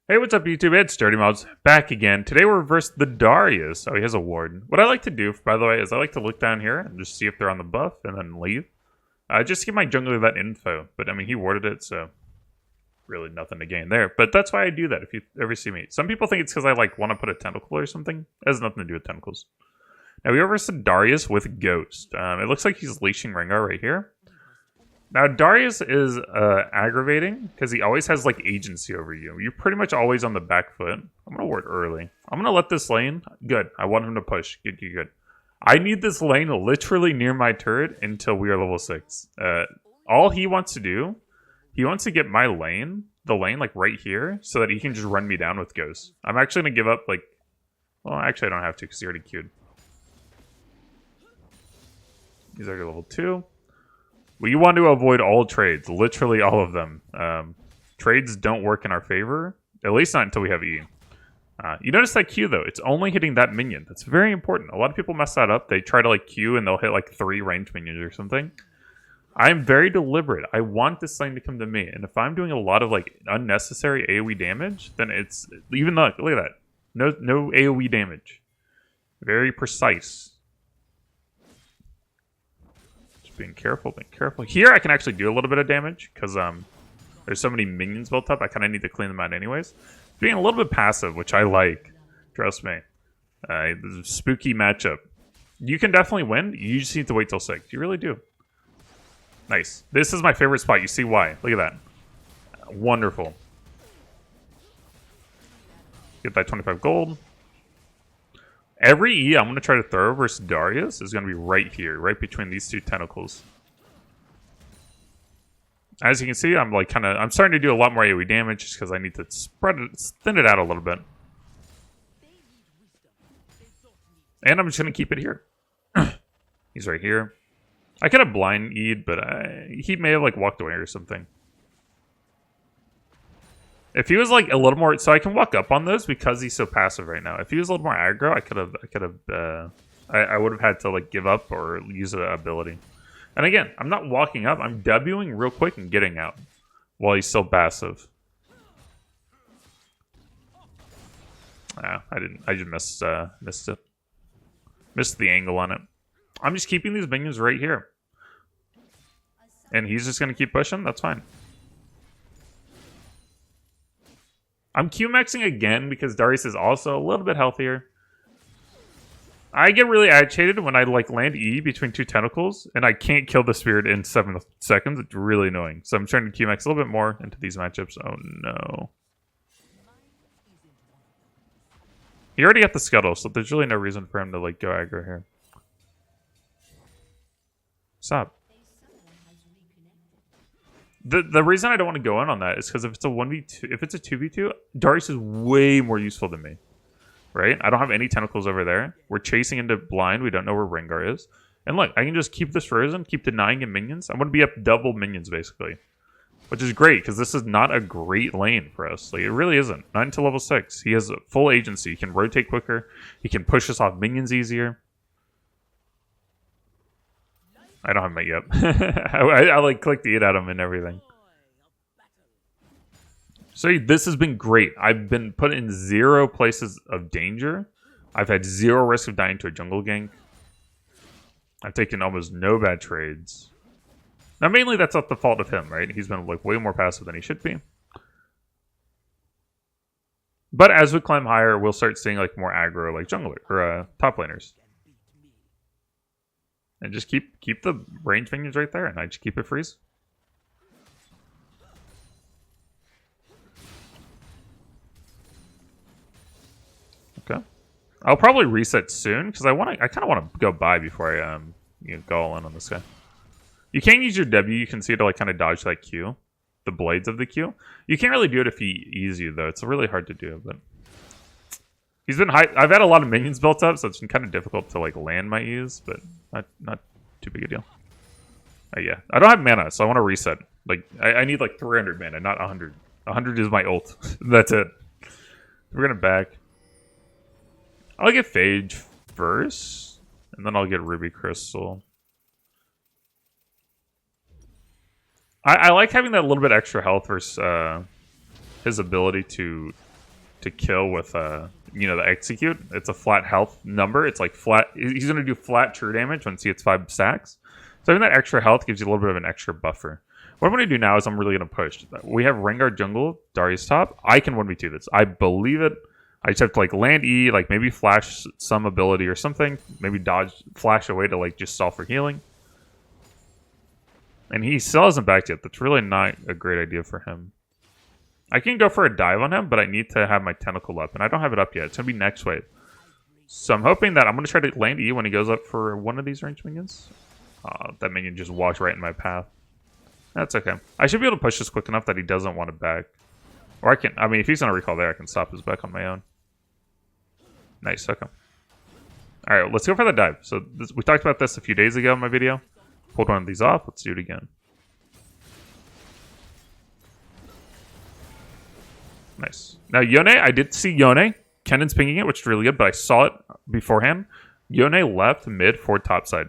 Hey, what's up, YouTube? It's Dirty Mobs back again. Today we're versus the Darius. Oh, he has a ward. What I like to do, by the way, is I like to look down here and just see if they're on the buff and then leave. Just give my jungler that info. But, I mean, he warded it, so really nothing to gain there. But that's why I do that if you ever see me. Some people think it's because I, like, want to put a tentacle or something. It has nothing to do with tentacles. Now, we are versus Darius with Ghost. It looks like he's leashing Rengar right here. Now, Darius is aggravating because he always has, like, agency over you. You're pretty much always on the back foot. I'm going to ward early. I'm going to let this lane. Good. I want him to push. Good. I need this lane literally near my turret until we are level 6. All he wants to do, he wants to get my lane, the lane, like, right here, so that he can just run me down with Ghost. I'm actually going to give up, like... Well, actually, I don't have to because he already queued. He's already level 2. We want to avoid all trades, literally all of them. Trades don't work in our favor, at least not until we have E. You notice that Q, though, it's only hitting that minion. That's very important. A lot of people mess that up. They try to, like, Q and they'll hit, like, 3 ranged minions or something. I'm very deliberate. I want this lane to come to me. And if I'm doing a lot of, like, unnecessary AoE damage, then it's... Even though, look at that. No AoE damage. Very precise. Being careful. Here I can actually do a little bit of damage because there's so many minions built up. I kind of need to clean them out anyways. Being a little bit passive, which I like. Trust me. Spooky matchup. You can definitely win. You just need to wait till 6. You really do. Nice. This is my favorite spot. You see why. Look at that. Wonderful. Get that 25 gold. Every E I'm going to try to throw versus Darius is going to be right here, right between these two tentacles. As you can see, I'm like I'm starting to do a lot more AoE damage just because I need to thin it out a little bit. And I'm just going to keep it here. He's right here. I could have blind E'd, but he may have like walked away or something. If he was like a little more, so I can walk up on this because he's so passive right now. If he was a little more aggro, I would have had to like give up or use an ability. And again, I'm not walking up. I'm Wing real quick and getting out while he's still passive. I just missed it. Missed the angle on it. I'm just keeping these minions right here, and he's just gonna keep pushing. That's fine. I'm Q-maxing again because Darius is also a little bit healthier. I get really agitated when I like land E between two tentacles and I can't kill the spirit in 7 seconds. It's really annoying. So I'm trying to Q-max a little bit more into these matchups. Oh no. He already got the scuttle, so there's really no reason for him to like go aggro here. Stop. The reason I don't want to go in on that is because if it's a 1v2, if it's a 2v2, Darius is way more useful than me. Right? I don't have any tentacles over there. We're chasing into blind. We don't know where Rengar is. And look, I can just keep this frozen, keep denying him minions. I'm going to be up double minions, basically. Which is great, because this is not a great lane for us. Like, it really isn't. Not until level 6. He has full agency. He can rotate quicker. He can push us off minions easier. I don't have mate yet. I like clicked the 8 at him and everything. So this has been great. I've been put in 0 places of danger. I've had 0 risk of dying to a jungle gank. I've taken almost no bad trades. Now mainly that's not the fault of him, right? He's been like way more passive than he should be. But as we climb higher, we'll start seeing like more aggro like jungler or top laners. And just keep the range minions right there, and I just keep it freeze. Okay, I'll probably reset soon because I kind of want to go by before I go all in on this guy. You can use your W. You can see to like kind of dodge that Q, the blades of the Q. You can't really do it if he E's you though. It's really hard to do, but. He's been high. I've had a lot of minions built up, so it's been kind of difficult to like land my E's, but not too big a deal. Yeah, I don't have mana, so I want to reset. Like I need like 300 mana, not 100. 100 is my ult. That's it. We're gonna back. I'll get Phage first, and then I'll get Ruby Crystal. I like having that little bit extra health versus his ability to to kill with you know, the execute. It's a flat health number. It's like flat. He's going to do flat true damage once he hits 5 stacks. So having that extra health gives you a little bit of an extra buffer. What I'm going to do now is I'm really going to push. We have Rengar jungle, Darius top. I can 1v2 this. I believe it. I just have to like land E, like maybe flash some ability or something. Maybe dodge, flash away to like just stall for healing. And he still hasn't backed yet. That's really not a great idea for him. I can go for a dive on him, but I need to have my tentacle up. And I don't have it up yet. It's going to be next wave. So I'm hoping that I'm going to try to land E when he goes up for one of these ranged minions. That minion just walked right in my path. That's okay. I should be able to push this quick enough that he doesn't want to back. Or I can, I mean, if he's going to recall there, I can stop his back on my own. Nice, okay. Alright, let's go for the dive. So we talked about this a few days ago in my video. Pulled one of these off. Let's do it again. Nice. Now, Yone, I did see Yone. Kennan's pinging it, which is really good, but I saw it beforehand. Yone left mid for top side.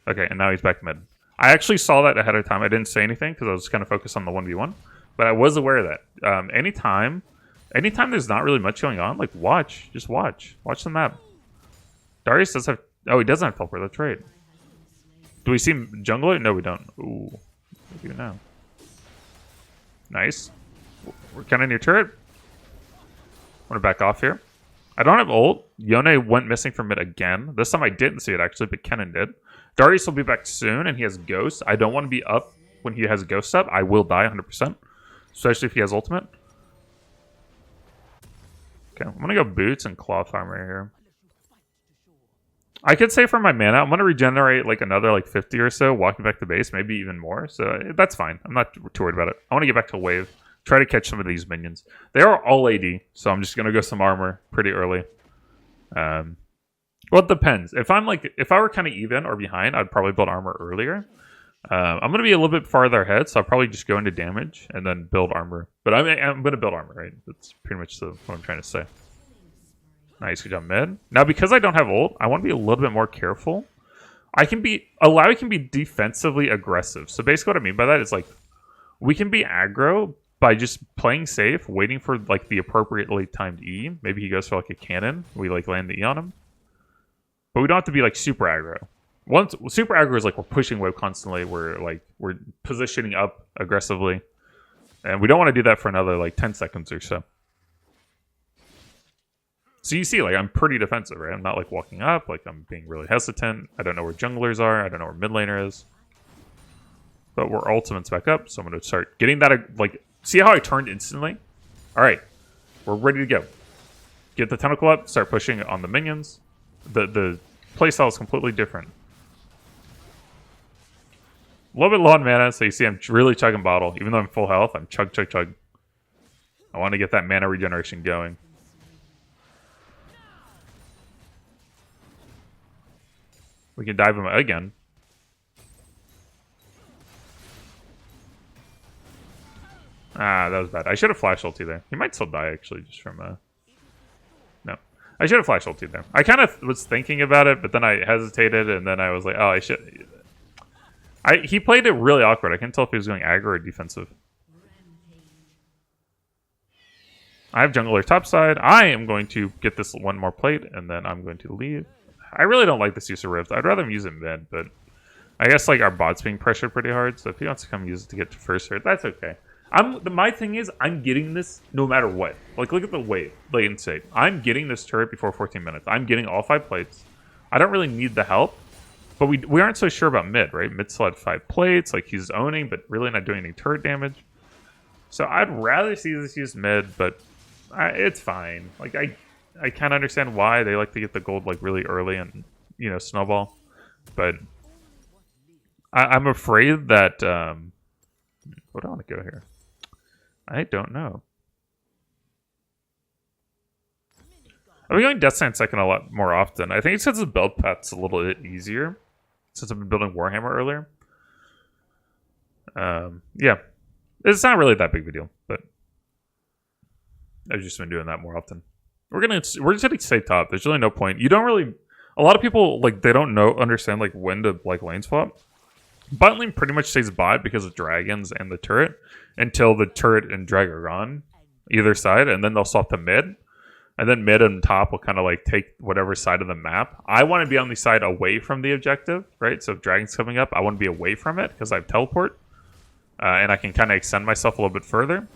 Okay, and now he's back mid. I actually saw that ahead of time. I didn't say anything because I was kind of focused on the 1v1. But I was aware of that. Anytime there's not really much going on, like watch. Just watch. Watch the map. Darius does have... Oh, he doesn't have teleport. That's right. Do we see him jungler? No, we don't. Ooh. What do we do now? Nice. We're kind of near turret. I'm going to back off here. I don't have ult. Yone went missing from mid again. This time I didn't see it, actually, but Kennen did. Darius will be back soon, and he has Ghost. I don't want to be up when he has Ghost up. I will die 100%, especially if he has ultimate. Okay, I'm going to go Boots and Cloth Armor here. I could say for my mana, I'm going to regenerate like another like 50 or so, walking back to base, maybe even more. So that's fine. I'm not too worried about it. I want to get back to wave. Try to catch some of these minions. They are all AD, so I'm just going to go some armor pretty early. Well, it depends. If I were kind of even or behind, I'd probably build armor earlier. I'm going to be a little bit farther ahead, so I'll probably just go into damage and then build armor. But I'm going to build armor, right? That's pretty much what I'm trying to say. Nice, good job mid. Now, because I don't have ult, I want to be a little bit more careful. Illaoi can be defensively aggressive. So basically what I mean by that is like, we can be aggro by just playing safe, waiting for like the appropriately timed E. Maybe he goes for like a cannon. We like land the E on him. But we don't have to be like super aggro. Once super aggro is like we're pushing wave constantly. We're positioning up aggressively. And we don't want to do that for another like 10 seconds or so. So you see, like, I'm pretty defensive, right? I'm not, like, walking up. Like, I'm being really hesitant. I don't know where junglers are. I don't know where mid laner is. But we're ultimates back up, so I'm going to start getting that, like... See how I turned instantly? All right. We're ready to go. Get the tentacle up. Start pushing on the minions. The playstyle is completely different. A little bit low on mana, so you see I'm really chugging bottle. Even though I'm full health, I'm chug, chug, chug. I want to get that mana regeneration going. We can dive him again. Ah, that was bad. I should have flash ulti there. He might still die, actually, just from... No. I should have flash ulti there. I kind of was thinking about it, but then I hesitated, and then I was like, oh, I should... He played it really awkward. I couldn't tell if he was going aggro or defensive. I have jungler topside. I am going to get this one more plate, and then I'm going to leave. I really don't like this use of Rift. I'd rather him use it mid, but I guess like our bot's being pressured pretty hard, so if he wants to come use it to get to first hurt, that's okay. My thing is, I'm getting this no matter what. Like, look at the wave. Like, insane. I'm getting this turret before 14 minutes. I'm getting all 5 plates. I don't really need the help, but we aren't so sure about mid, right? Mid still had 5 plates, like he's owning, but really not doing any turret damage. So I'd rather see this used mid, but it's fine. Like, I kind of understand why they like to get the gold like really early and, you know, snowball. But I'm afraid that... what do I want to go here? I don't know. I've been going Death Sand second a lot more often. I think it's because the build path's a little bit easier since I've been building Warhammer earlier. Yeah. It's not really that big of a deal, but I've just been doing that more often. We're just gonna stay top. There's really no point. You don't really... A lot of people, like, they don't understand, like, when to, like, lane swap. Bot lane pretty much stays bot because of dragons and the turret until the turret and drag are gone. either side, and then they'll swap to mid. And then mid and top will kind of like take whatever side of the map. I want to be on the side away from the objective, right? So if dragon's coming up, I want to be away from it because I have teleport. And I can kind of extend myself a little bit further.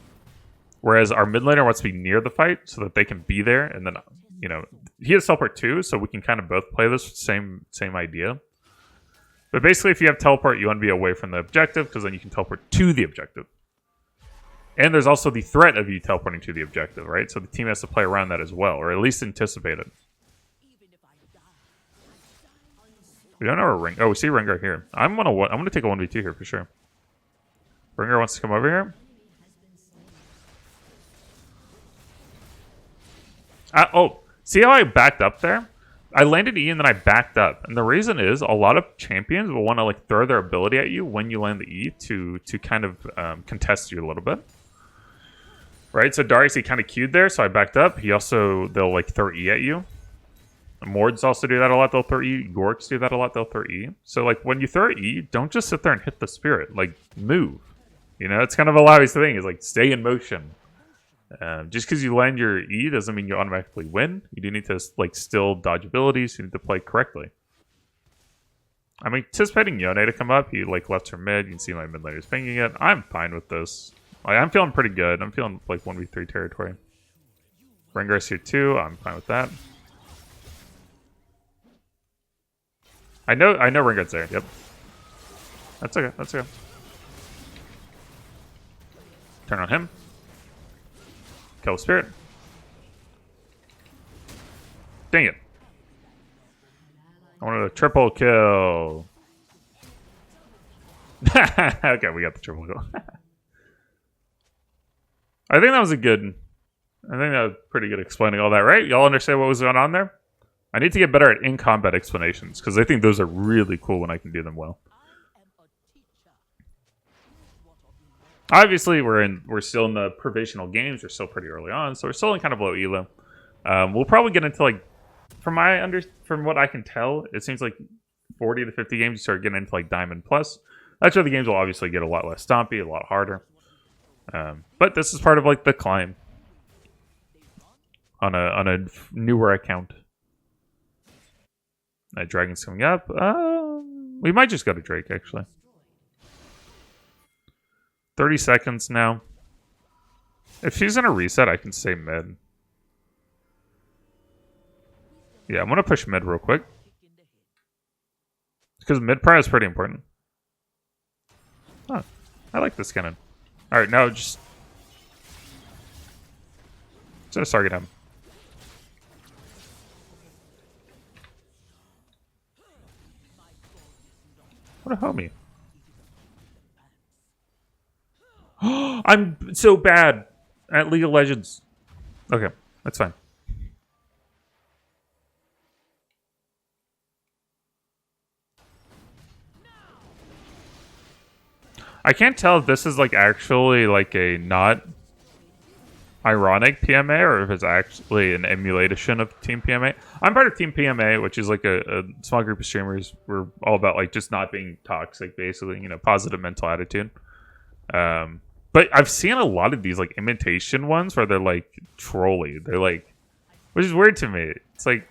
Whereas our mid laner wants to be near the fight so that they can be there. And then, you know, he has teleport too, so we can kind of both play this same idea. But basically, if you have teleport, you want to be away from the objective because then you can teleport to the objective. And there's also the threat of you teleporting to the objective, right? So the team has to play around that as well, or at least anticipate it. We don't know where Ring. Oh, we see Rengar here. I'm gonna take a 1v2 here for sure. Rengar wants to come over here. Oh, see how I backed up there? I landed E and then I backed up. And the reason is a lot of champions will want to like throw their ability at you when you land the E to kind of contest you a little bit. Right? So Darius, he kind of queued there, so I backed up. They'll like throw E at you. Mords also do that a lot, they'll throw E. Gorks do that a lot, they'll throw E. So like when you throw E, don't just sit there and hit the spirit. Like move. You know, it's kind of a Illaoi's thing, is like stay in motion. Just because you land your E doesn't mean you automatically win. You do need to like still dodge abilities. You need to play correctly. I'm anticipating Yone to come up. He like left her mid. You can see my mid laner's pinging it. I'm fine with this. Like, I'm feeling pretty good. I'm feeling like 1v3 territory. Rengar's here too. I'm fine with that. I know Rengar's there. Yep. That's okay. That's okay. Turn on him. Kill the spirit. Dang it. I wanted a triple kill. Okay, we got the triple kill. I think that was pretty good explaining all that, right? Y'all understand what was going on there? I need to get better at in-combat explanations, because I think those are really cool when I can do them well. Obviously, we're still in the provisional games. We're still pretty early on, so we're still in kind of low elo. We'll probably get into like, from what I can tell, it seems like 40 to 50 games you start getting into like Diamond Plus. That's where the games will obviously get a lot less stompy, a lot harder. But this is part of like the climb on a newer account. Dragon's coming up. We might just go to Drake actually. 30 seconds now. If she's gonna reset, I can stay mid. Yeah, I'm gonna push mid real quick. Because mid pry is pretty important. Huh. I like this cannon. Alright, now just target him. What a homie. I'm so bad at League of Legends. Okay, that's fine. I can't tell if this is like actually like a not ironic PMA or if it's actually an emulation of Team PMA. I'm part of Team PMA, which is like a small group of streamers. We're all about like just not being toxic, basically, you know, positive mental attitude. But I've seen a lot of these like imitation ones where they're like trolly. They're like, which is weird to me. It's like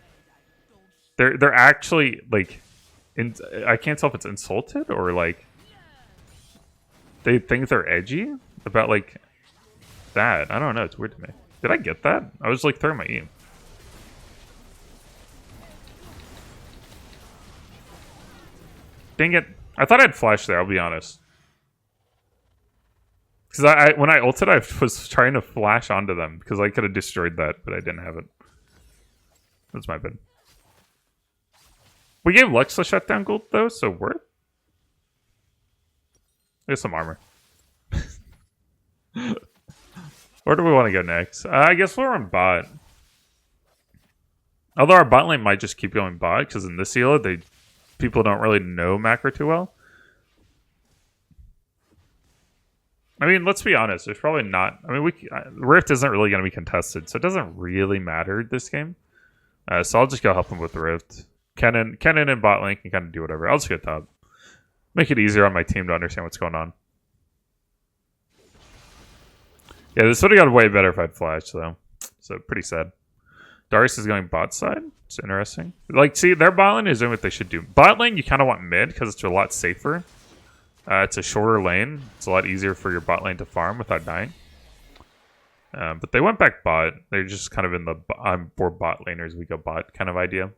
they're actually like, I can't tell if it's insulted or like they think they're edgy about like that. I don't know. It's weird to me. Did I get that? I was like throwing my E. Dang it. I thought I had flash there, I'll be honest. Because when I ulted, I was trying to flash onto them because I could have destroyed that, but I didn't have it. That's my bad. We gave Lux the shutdown gold though, so worth. There's some armor. Where do we want to go next? I guess we're on bot. Although our bot lane might just keep going bot because in this elo, people don't really know macro too well. I mean, let's be honest. There's probably not. I mean, Rift isn't really going to be contested, so it doesn't really matter this game. So I'll just go help him with the Rift. Kennen and bot lane can kind of do whatever. I'll just get top. Make it easier on my team to understand what's going on. Yeah, this would have got way better if I'd flashed, though. So, pretty sad. Darius is going bot side. It's interesting. Like, see, their bot lane is doing what they should do. Bot lane, you kind of want mid because it's a lot safer. It's a shorter lane. It's a lot easier for your bot lane to farm without dying. But they went back bot. They're just kind of in the I'm for bot laners, we go bot kind of idea.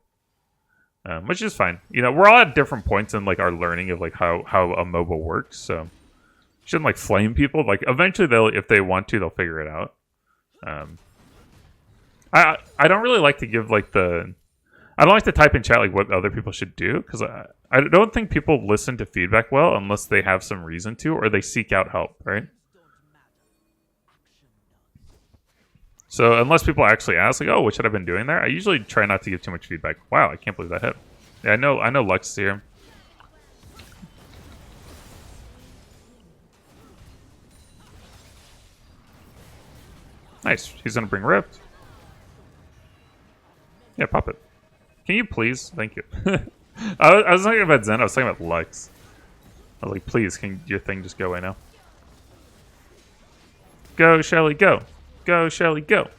Which is fine. You know, we're all at different points in like our learning of like how a MOBA works, so shouldn't like flame people. Like eventually they'll, if they want to, they'll figure it out. I don't really like to give like I don't like to type in chat like what other people should do, because I don't think people listen to feedback well unless they have some reason to, or they seek out help, right? So unless people actually ask like, oh, what should I have been doing there? I usually try not to give too much feedback. Wow, I can't believe that hit. Yeah, I know Lux is here. Nice. He's gonna bring Rift. Yeah, pop it. Can you please? Thank you. I was talking about Zen. I was talking about Lux. I was like, please, can your thing just go away now? Go, Shelly, go. Go, Shelly, go.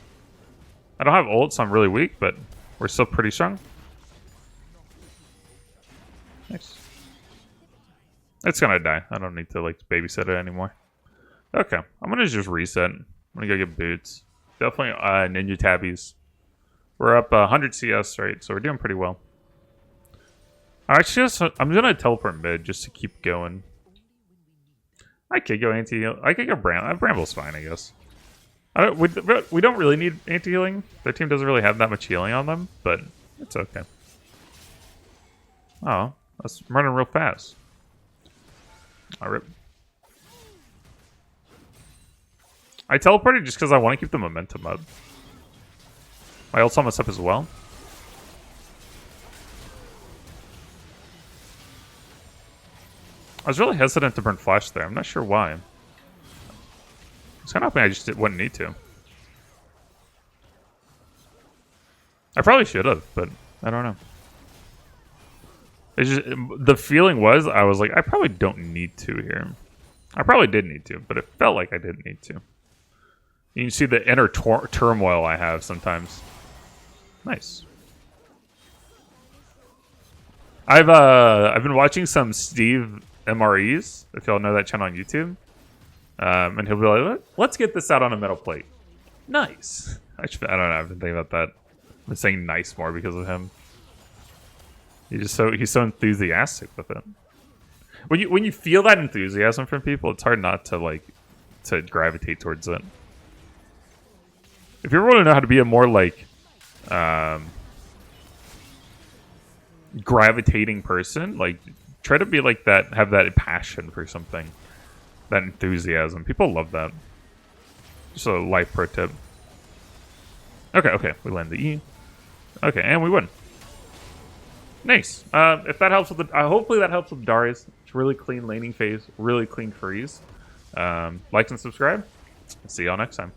I don't have ult, so I'm really weak, but we're still pretty strong. Nice. It's gonna die. I don't need to like babysit it anymore. Okay, I'm gonna just reset. I'm gonna go get boots. Definitely ninja tabbies. We're up 100 CS, right? So we're doing pretty well. I'm gonna teleport mid just to keep going. I could go anti-heal. I could go Bramble's fine, I guess. We don't really need anti-healing. Their team doesn't really have that much healing on them, but it's okay. Oh, that's running real fast. Alright. I teleported just because I want to keep the momentum up. My ult's almost up as well. I was really hesitant to burn flash there. I'm not sure why. It's kind of hoping I just wouldn't need to. I probably should have, but I don't know. It's just, the feeling was, I was like, I probably don't need to here. I probably did need to, but it felt like I didn't need to. You can see the inner turmoil I have sometimes. Nice. I've been watching some Steve MREs, if y'all know that channel on YouTube. And he'll be like, let's get this out on a metal plate. Nice. I don't know, I've been thinking about that. I've been saying nice more because of him. He's so enthusiastic with it. When you feel that enthusiasm from people, it's hard not to to gravitate towards it. If you ever want to know how to be a more gravitating person, try to be like that, have that passion for something, that enthusiasm. People love that. Just a life pro tip. Okay, we land the E. Okay, and we win. Nice. If that helps with hopefully that helps with Darius. It's really clean laning phase, really clean freeze. Like and subscribe. See y'all next time.